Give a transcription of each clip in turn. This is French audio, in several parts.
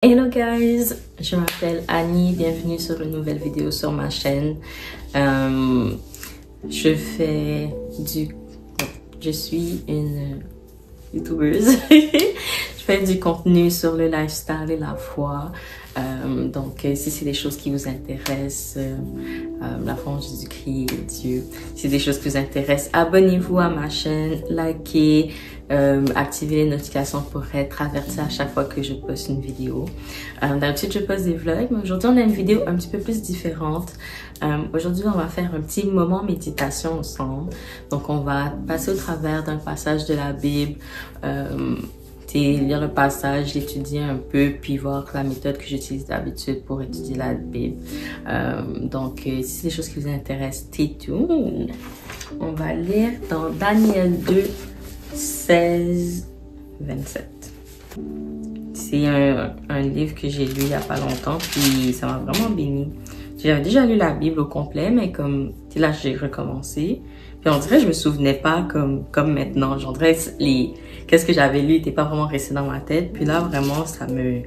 Hello guys, je m'appelle Annie, bienvenue sur une nouvelle vidéo sur ma chaîne. Je suis une youtubeuse. Je fais du contenu sur le lifestyle et la foi. Donc si c'est des choses qui vous intéressent, la foi en Jésus-Christ, Dieu, si c'est des choses qui vous intéressent, abonnez-vous à ma chaîne, likez, activez les notifications pour être averti à chaque fois que je poste une vidéo. D'habitude, je poste des vlogs, mais aujourd'hui, on a une vidéo un petit peu plus différente. Aujourd'hui, on va faire un petit moment méditation ensemble. Donc, on va passer au travers d'un passage de la Bible, lire le passage, l'étudier un peu, puis voir la méthode que j'utilise d'habitude pour étudier la Bible. Donc, si c'est des choses qui vous intéressent, stay tuned. On va lire dans Daniel 2, 16, 27. C'est un livre que j'ai lu il n'y a pas longtemps, puis ça m'a vraiment béni. J'avais déjà lu la Bible au complet, mais comme là, j'ai recommencé. Puis on dirait que je me souvenais pas comme maintenant. On dirait qu'est-ce que j'avais lu n'était pas vraiment resté dans ma tête. Puis là, vraiment, ça me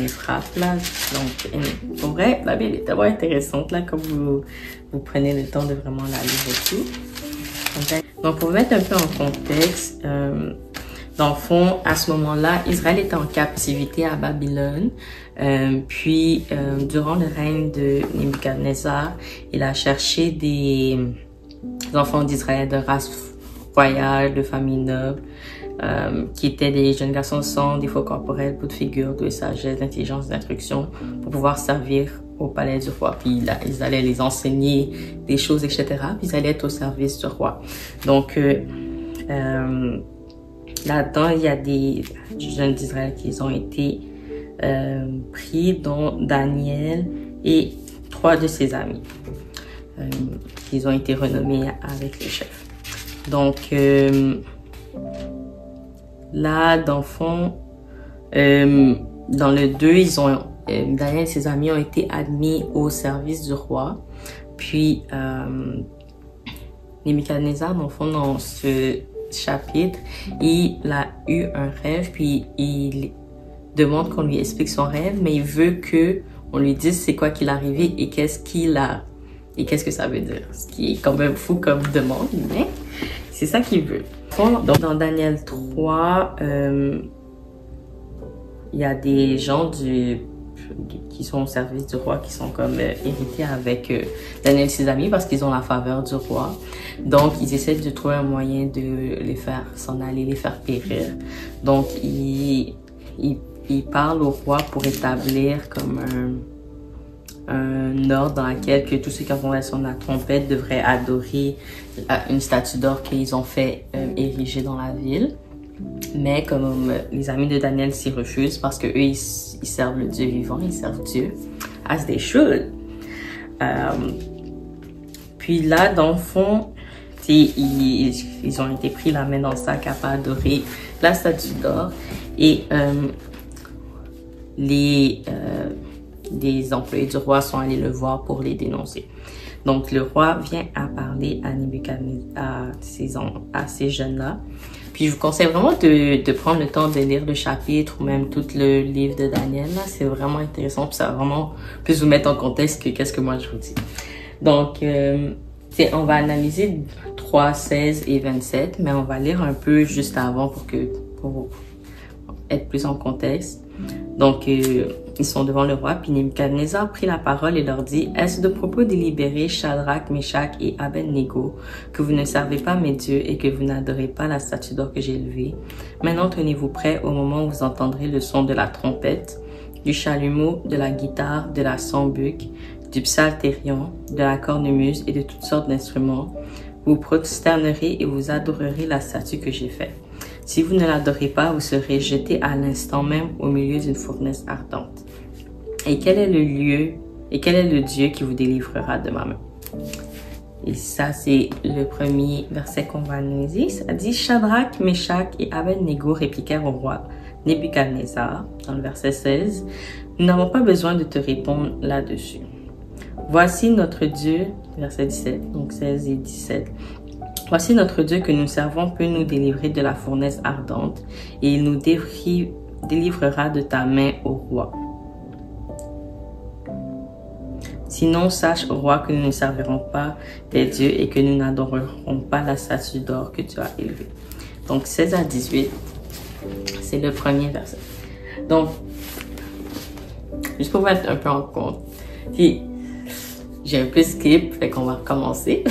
frappe, là. Donc, pour vrai, la Bible est tellement intéressante, là, comme vous prenez le temps de vraiment la lire et tout. Donc, pour vous mettre un peu en contexte, dans le fond, à ce moment-là, Israël était en captivité à Babylone. Puis, durant le règne de Nebuchadnezzar, il a cherché des enfants d'Israël de race royale, de famille noble, qui étaient des jeunes garçons sans défaut corporel, peu de figure, de sagesse, d'intelligence, d'instruction, pour pouvoir servir au palais du roi. Puis là, ils allaient les enseigner des choses, etc. Puis ils allaient être au service du roi. Donc, là-dedans, il y a des jeunes d'Israël qui ont été pris, dont Daniel et 3 de ses amis. Ils ont été renommés avec le chef. Donc, là, dans le fond, dans le 2, Daniel et ses amis ont été admis au service du roi. Puis, Nebuchadnezzar, dans le fond, dans ce chapitre, il a eu un rêve, puis il demande qu'on lui explique son rêve, mais il veut qu'on lui dise c'est quoi qu'il est arrivé et qu'est-ce qu'il a et qu'est-ce que ça veut dire. Ce qui est quand même fou comme demande, mais c'est ça qu'il veut. Donc, dans Daniel 3, il y a des gens qui sont au service du roi, qui sont comme hérités avec Daniel et ses amis parce qu'ils ont la faveur du roi. Donc, ils essaient de trouver un moyen de les faire s'en aller, les faire périr. Donc, ils parlent au roi pour établir comme un ordre dans lequel que tous ceux qui ont la son de la trompette devraient adorer une statue d'or qu'ils ont fait ériger dans la ville. Mais comme les amis de Daniel s'y refusent parce que eux ils servent le Dieu vivant, ils servent Dieu as they should. Puis là, dans le fond, ils ont été pris la main dans le sac à pas adorer la statue d'or et des employés du roi sont allés le voir pour les dénoncer. Donc le roi vient à parler à Nebuchadnezzar, à ces jeunes-là. Puis je vous conseille vraiment de prendre le temps de lire le chapitre ou même tout le livre de Daniel. Là, c'est vraiment intéressant. Puis ça va vraiment plus vous mettre en contexte que qu'est-ce que moi je vous dis. Donc, on va analyser 3, 16 et 27, mais on va lire un peu juste avant pour être plus en contexte. Donc, ils sont devant le roi, puis Nebuchadnezzar prit la parole et leur dit « Est-ce de propos délibérés, Shadrach, Meshach et Abednego, que vous ne servez pas mes dieux et que vous n'adorez pas la statue d'or que j'ai élevée? Maintenant, tenez-vous prêts au moment où vous entendrez le son de la trompette, du chalumeau, de la guitare, de la sambuc, du psalterion, de la cornemuse et de toutes sortes d'instruments. Vous prosternerez et vous adorerez la statue que j'ai faite. Si vous ne l'adorez pas, vous serez jeté à l'instant même au milieu d'une fournaise ardente. Et quel est le Dieu qui vous délivrera de ma main? » Et ça, c'est le premier verset qu'on va analyser. Ça dit « Shadrach, Meshach et Abednego répliquèrent au roi Nebuchadnezzar. » Dans le verset 16, « Nous n'avons pas besoin de te répondre là-dessus. Voici notre Dieu, verset 17, donc 16 et 17. Voici notre Dieu que nous servons peut nous délivrer de la fournaise ardente et il nous délivrera de ta main au roi. Sinon, sache, au roi, que nous ne servirons pas tes dieux et que nous n'adorerons pas la statue d'or que tu as élevée. » Donc, 16 à 18, c'est le premier verset. Donc, juste pour mettre un peu en compte, puis j'ai un peu skip, fait qu'on va recommencer.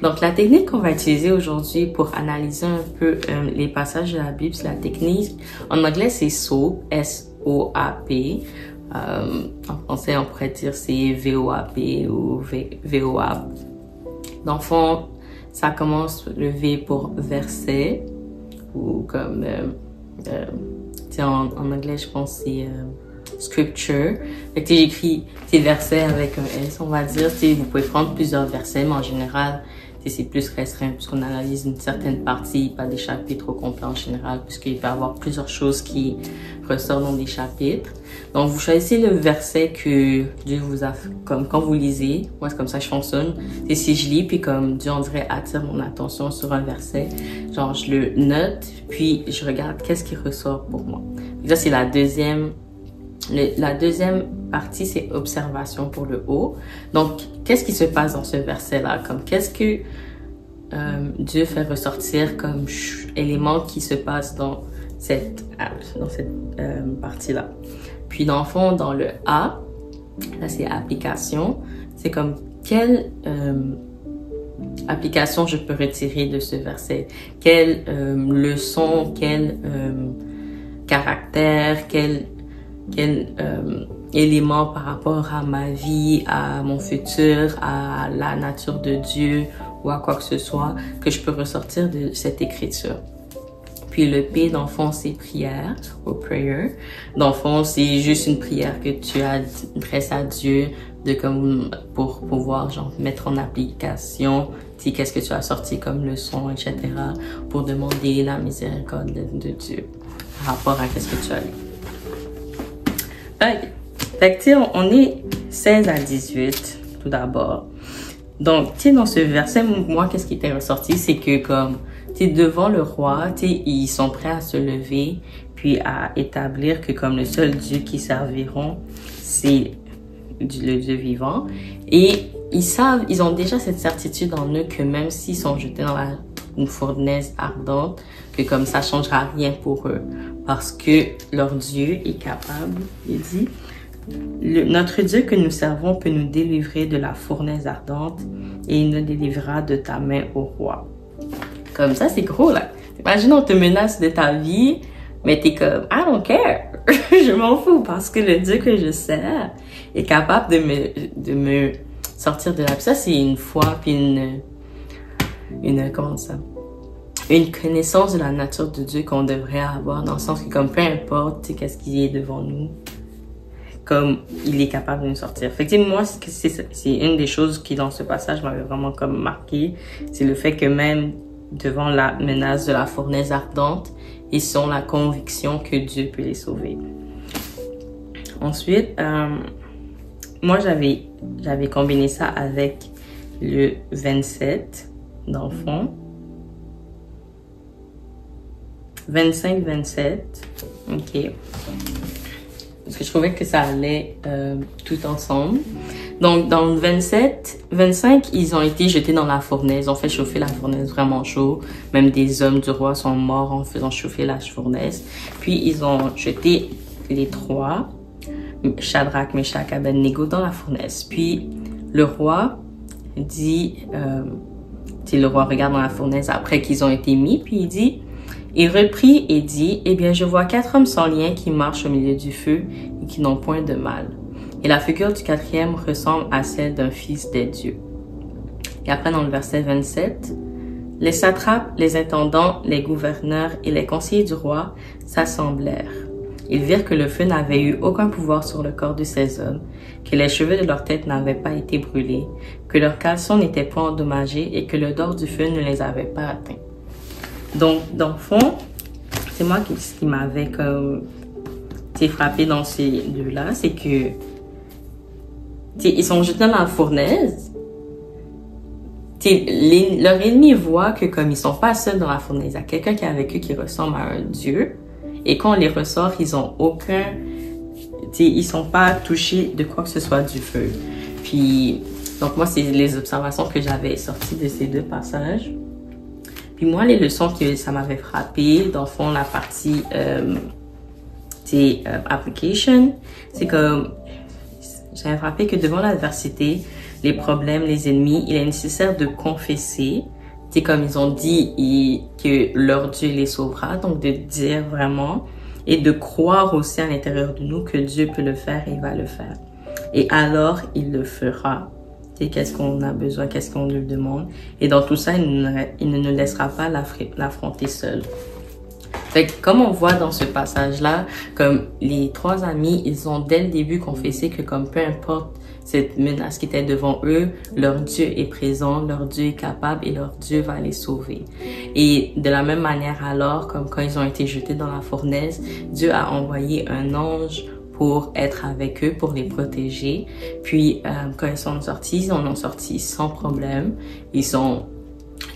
Donc, la technique qu'on va utiliser aujourd'hui pour analyser un peu les passages de la Bible, c'est la technique, en anglais, c'est SOAP, S-O-A-P. En français, on pourrait dire c'est V-O-A-P ou V-O-A. Dans le fond, ça commence le V pour verset, ou comme, en anglais, je pense que c'est scripture. Fait que j'écris tes versets avec un S, on va dire. Vous pouvez prendre plusieurs versets, mais en général, c'est plus restreint puisqu'on analyse une certaine partie, pas des chapitres au complet en général, puisqu'il peut y avoir plusieurs choses qui ressortent dans des chapitres. Donc, vous choisissez le verset que Dieu vous a, comme quand vous lisez, moi c'est comme ça que je fonctionne. Et si je lis, puis comme Dieu, on dirait, attire mon attention sur un verset, genre je le note, puis je regarde qu'est-ce qui ressort pour moi. Et là, c'est la deuxième partie, c'est observation pour le haut. Donc, qu'est-ce qui se passe dans ce verset-là? Comme qu'est-ce que Dieu fait ressortir comme élément qui se passe dans cette partie-là. Puis, dans le fond, dans le A, là, c'est application. C'est comme quelle application je peux retirer de ce verset? Quelle leçon, quel caractère, quel élément par rapport à ma vie, à mon futur, à la nature de Dieu ou à quoi que ce soit que je peux ressortir de cette écriture. Puis le P, dans le fond, c'est prière ou prayer. Dans le fond, c'est juste une prière que tu adresses à Dieu pour pouvoir mettre en application qu'est-ce que tu as sorti comme leçon, etc. pour demander la miséricorde de Dieu par rapport à qu'est-ce que tu as lu. Fait que, on est 16 à 18, tout d'abord. Donc, dans ce verset, moi, qu'est-ce qui était ressorti, c'est que comme, devant le roi, ils sont prêts à se lever, puis à établir que comme le seul Dieu qu'ils serviront, c'est le Dieu vivant. Et ils ont déjà cette certitude en eux que même s'ils sont jetés dans une fournaise ardente, que comme ça changera rien pour eux. Parce que leur Dieu est capable, il dit, notre Dieu que nous servons peut nous délivrer de la fournaise ardente et il nous délivrera de ta main au roi. Comme ça, c'est gros, là. Imagine, on te menace de ta vie, mais t'es comme, I don't care. Je m'en fous parce que le Dieu que je sers est capable de me sortir de là. Puis ça, c'est une foi, puis une connaissance de la nature de Dieu qu'on devrait avoir, dans le sens que comme peu importe qu'est-ce qui est devant nous, comme il est capable de nous sortir. Fait que moi, c'est une des choses qui dans ce passage m'avait vraiment comme marqué, c'est le fait que même devant la menace de la fournaise ardente, ils ont la conviction que Dieu peut les sauver. Ensuite, moi j'avais combiné ça avec le 27 dans le fond. 25-27, ok. Parce que je trouvais que ça allait tout ensemble. Donc, dans le 25, ils ont été jetés dans la fournaise. Ils ont fait chauffer la fournaise vraiment chaud. Même des hommes du roi sont morts en faisant chauffer la fournaise. Puis, ils ont jeté les trois, Shadrach, Meshach, Abednego, dans la fournaise. Puis, le roi dit, le roi regarde dans la fournaise après qu'ils ont été mis, puis il dit, il reprit et dit, « Eh bien, je vois 4 hommes sans lien qui marchent au milieu du feu et qui n'ont point de mal. Et la figure du 4e ressemble à celle d'un fils des dieux. » Et après, dans le verset 27, « Les satrapes, les intendants, les gouverneurs et les conseillers du roi s'assemblèrent. Ils virent que le feu n'avait eu aucun pouvoir sur le corps de ces hommes, que les cheveux de leur tête n'avaient pas été brûlés, que leurs caleçons n'étaient point endommagés et que l'odeur du feu ne les avait pas atteints. » Donc, dans le fond, c'est moi qui m'avait comme frappé dans ces deux-là, c'est que ils sont jetés dans la fournaise. Leur ennemi voit que comme ils sont pas seuls dans la fournaise, il y a quelqu'un qui est avec eux qui ressemble à un dieu Et quand on les ressort, ils ont aucun... Ils sont pas touchés de quoi que ce soit du feu. Puis, donc moi, c'est les observations que j'avais sorties de ces deux passages. Puis moi, les leçons que ça m'avait frappé, dans le fond, la partie application, c'est comme... J'avais frappé que devant l'adversité, les problèmes, les ennemis, il est nécessaire de confesser. C'est comme ils ont dit que leur Dieu les sauvera. Donc, de dire vraiment et de croire aussi à l'intérieur de nous que Dieu peut le faire et il va le faire. Et alors, il le fera. Qu'est-ce qu'on a besoin, qu'est-ce qu'on lui demande. Et dans tout ça, il ne nous laissera pas l'affronter seul. Fait que, comme on voit dans ce passage-là, comme les trois amis, ils ont dès le début confessé que comme peu importe cette menace qui était devant eux, leur Dieu est présent, leur Dieu est capable et leur Dieu va les sauver. Et de la même manière alors, comme quand ils ont été jetés dans la fournaise, Dieu a envoyé un ange pour être avec eux, pour les protéger. Puis, quand ils sont sortis, ils en ont sorti sans problème. Ils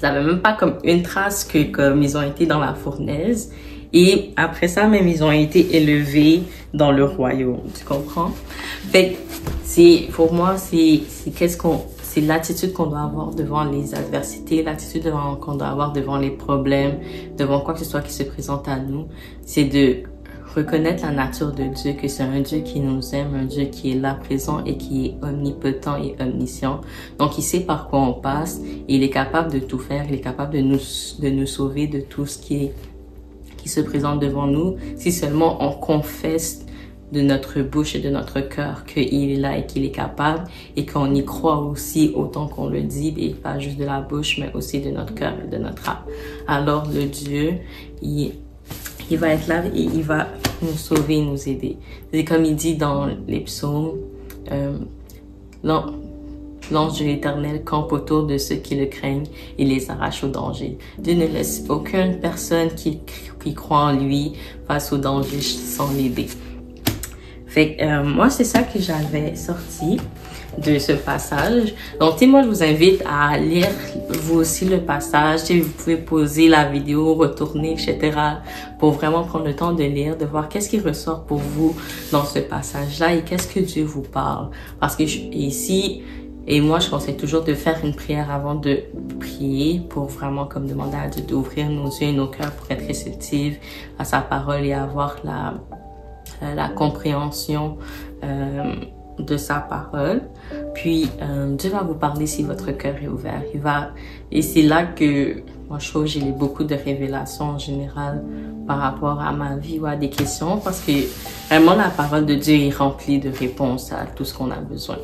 n'avaient même pas comme une trace que comme ils ont été dans la fournaise. Et après ça, même, ils ont été élevés dans le royaume. Tu comprends? Fait que pour moi, c'est l'attitude qu'on doit avoir devant les adversités, l'attitude qu'on doit avoir devant les problèmes, devant quoi que ce soit qui se présente à nous. C'est de reconnaître la nature de Dieu, que c'est un Dieu qui nous aime, un Dieu qui est là présent et qui est omnipotent et omniscient. Donc, il sait par quoi on passe et il est capable de tout faire. Il est capable de nous sauver de tout ce qui se présente devant nous, si seulement on confesse de notre bouche et de notre cœur qu'il est là et qu'il est capable et qu'on y croit aussi autant qu'on le dit, et pas juste de la bouche, mais aussi de notre cœur et de notre âme. Alors, le Dieu, il va être là et il va nous sauver, nous aider. C'est comme il dit dans les psaumes, l'ange de l'Éternel campe autour de ceux qui le craignent et les arrache au danger. Dieu ne laisse aucune personne qui croit en lui face au danger sans l'aider. Fait que moi, c'est ça que j'avais sorti de ce passage. Donc, moi, je vous invite à lire vous aussi le passage. Vous pouvez pauser la vidéo, retourner, etc. pour vraiment prendre le temps de lire, de voir qu'est-ce qui ressort pour vous dans ce passage-là et qu'est-ce que Dieu vous parle. Parce que ici, et moi, je conseille toujours de faire une prière avant de prier pour vraiment comme demander à Dieu d'ouvrir nos yeux et nos cœurs pour être réceptifs à sa parole et avoir la compréhension de sa parole. Puis, Dieu va vous parler si votre cœur est ouvert. Et c'est là que, moi, je trouve que j'ai beaucoup de révélations en général par rapport à ma vie ou à des questions parce que vraiment, la parole de Dieu est remplie de réponses à tout ce qu'on a besoin.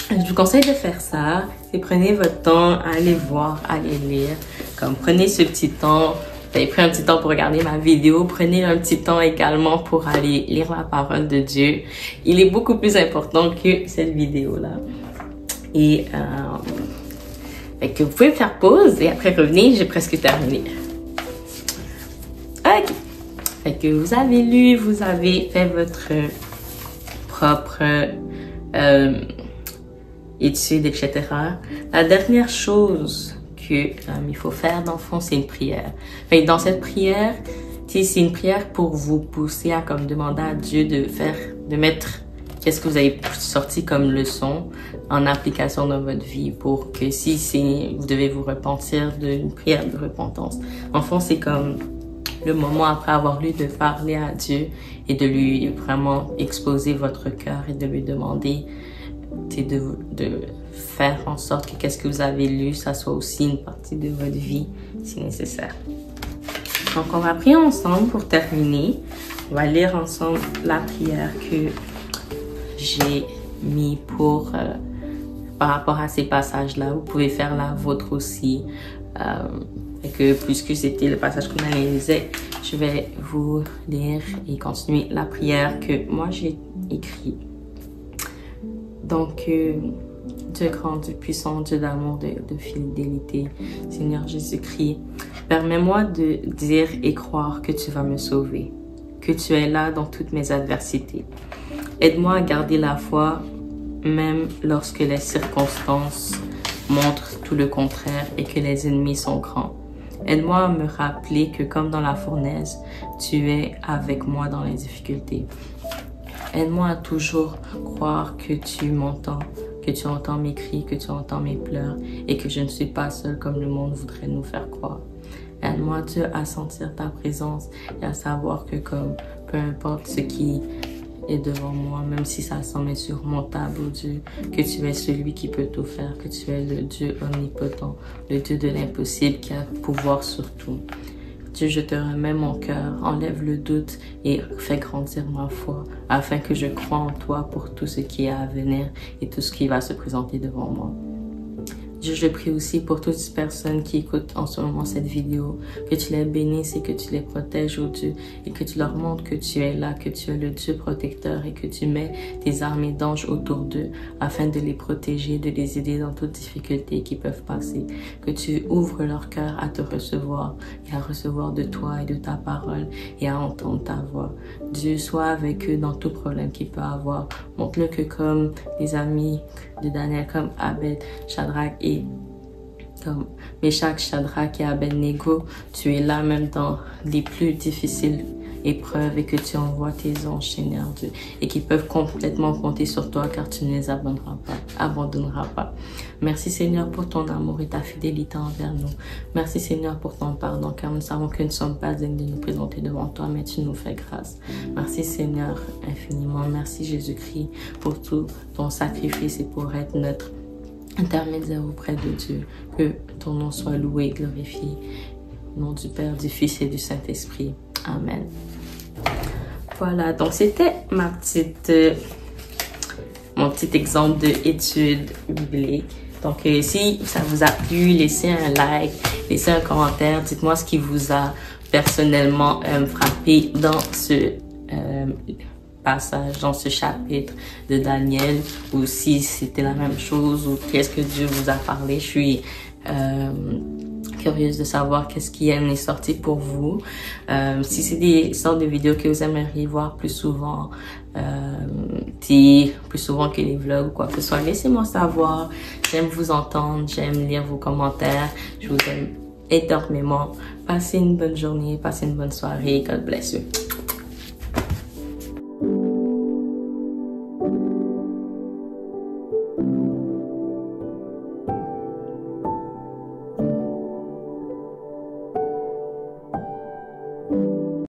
Je vous conseille de faire ça. Prenez votre temps, allez voir, allez lire. Comme prenez ce petit temps. Vous avez pris un petit temps pour regarder ma vidéo. Prenez un petit temps également pour aller lire la parole de Dieu. Il est beaucoup plus important que cette vidéo-là. Et que vous pouvez faire pause et après revenir, j'ai presque terminé. Ok. Fait que vous avez lu, vous avez fait votre propre étude, etc. La dernière chose il faut faire dans le fond, c'est une prière. Fait que dans cette prière, c'est une prière pour vous pousser à comme demander à Dieu de mettre qu'est-ce que vous avez sorti comme leçon en application dans votre vie pour que si vous devez vous repentir d'une prière de repentance. En fond, c'est comme le moment après avoir lu de parler à Dieu et de lui vraiment exposer votre cœur et de lui demander de faire en sorte que qu'est-ce que vous avez lu, ça soit aussi une partie de votre vie si nécessaire. Donc, on va prier ensemble pour terminer. On va lire ensemble la prière que j'ai mis par rapport à ces passages-là. Vous pouvez faire la vôtre aussi. Et que puisque c'était le passage qu'on analysait, je vais vous lire et continuer la prière que moi j'ai écrite. Donc, Dieu grand, Dieu puissant, Dieu d'amour, de fidélité, Seigneur Jésus-Christ, permets-moi de dire et croire que tu vas me sauver, que tu es là dans toutes mes adversités. Aide-moi à garder la foi, même lorsque les circonstances montrent tout le contraire et que les ennemis sont grands. Aide-moi à me rappeler que comme dans la fournaise, tu es avec moi dans les difficultés. Aide-moi à toujours croire que tu m'entends, que tu entends mes cris, que tu entends mes pleurs et que je ne suis pas seule comme le monde voudrait nous faire croire. Aide-moi, Dieu, à sentir ta présence et à savoir que comme peu importe ce qui est devant moi, même si ça semble insurmontable, oh Dieu, que tu es celui qui peut tout faire, que tu es le Dieu omnipotent, le Dieu de l'impossible qui a pouvoir sur tout. Dieu, je te remets mon cœur, enlève le doute et fais grandir ma foi, afin que je croie en toi pour tout ce qui est à venir et tout ce qui va se présenter devant moi. Dieu, je prie aussi pour toutes les personnes qui écoutent en ce moment cette vidéo, que tu les bénisses et que tu les protèges, oh Dieu, et que tu leur montres que tu es là, que tu es le Dieu protecteur et que tu mets tes armées d'anges autour d'eux afin de les protéger, de les aider dans toutes difficultés qu'ils peuvent passer. Que tu ouvres leur cœur à te recevoir et à recevoir de toi et de ta parole et à entendre ta voix. Dieu, sois avec eux dans tout problème qu'ils peuvent avoir. Montre-le que comme les amis de Daniel, comme Abed, Shadrach et comme Meshach, Shadrach et Abednego, tu es là même dans les plus difficiles épreuves et que tu envoies tes anges, Seigneur Dieu, et qui peuvent complètement compter sur toi car tu ne les abandonneras pas. Merci Seigneur pour ton amour et ta fidélité envers nous. Merci Seigneur pour ton pardon car nous savons que nous ne sommes pas dignes de nous présenter devant toi, mais tu nous fais grâce. Merci Seigneur infiniment. Merci Jésus-Christ pour tout ton sacrifice et pour être notre intermédiaire auprès de Dieu. Que ton nom soit loué et glorifié. Au nom du Père, du Fils et du Saint-Esprit. Amen. Voilà, donc c'était mon petit exemple d'étude biblique. Donc si ça vous a plu, laissez un like, laissez un commentaire, dites-moi ce qui vous a personnellement frappé dans ce passage, dans ce chapitre de Daniel, ou si c'était la même chose, ou qu'est-ce que Dieu vous a parlé. Je suis curieuse de savoir qu'est-ce qui en est sorti pour vous. Si c'est des sortes de vidéos que vous aimeriez voir plus souvent, plus souvent que les vlogs ou quoi que ce soit, laissez-moi savoir. J'aime vous entendre, j'aime lire vos commentaires. Je vous aime énormément. Passez une bonne journée, passez une bonne soirée. God bless you.